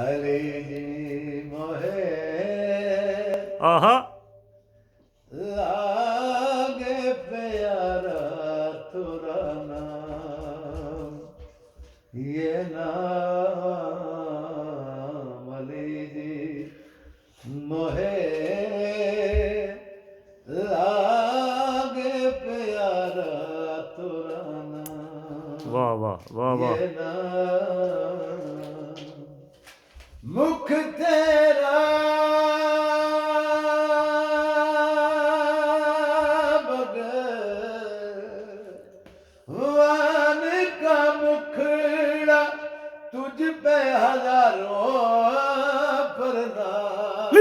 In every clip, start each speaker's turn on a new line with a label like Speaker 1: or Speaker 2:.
Speaker 1: अली जी मोहे
Speaker 2: आहा
Speaker 1: लागे प्यारा तुरा नाम ये नाम अली जी मोहे लागे प्यारा तुरा नाम
Speaker 2: वाह वाह वाह वाह
Speaker 1: ये नाम मुख तेरा भगवान का मुखड़ा तुझ पे हजारों प्रणाम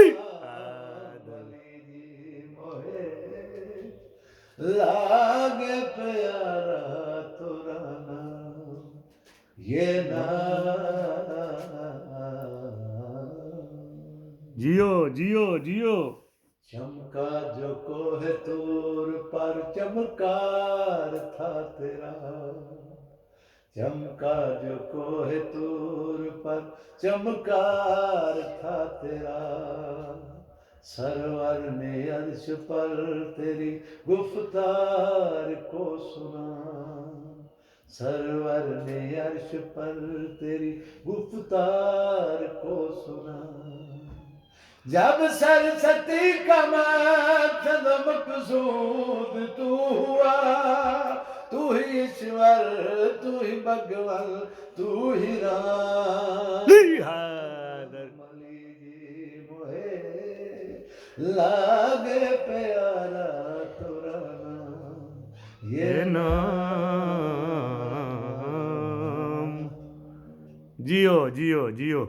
Speaker 1: बली जी मोहे लागे प्यारा तुरा नाम ये
Speaker 2: जियो जियो जियो
Speaker 1: चमका जो कोह तूर पर चमकार था तेरा चमका जो कोह तूर पर चमकार था तेरा सरवर ने अर्श पर तेरी गुफ्तार को सुना सरवर ने अर्श पर तेरी गुफ्तार को सुना जब सरस्वती का मकसद मकसूद तू हुआ तू ही ईश्वर तू ही भगवान तू ही राम मली जी मोहे लागे प्यारा तुरा नाम ये
Speaker 2: नाम जियो जियो जियो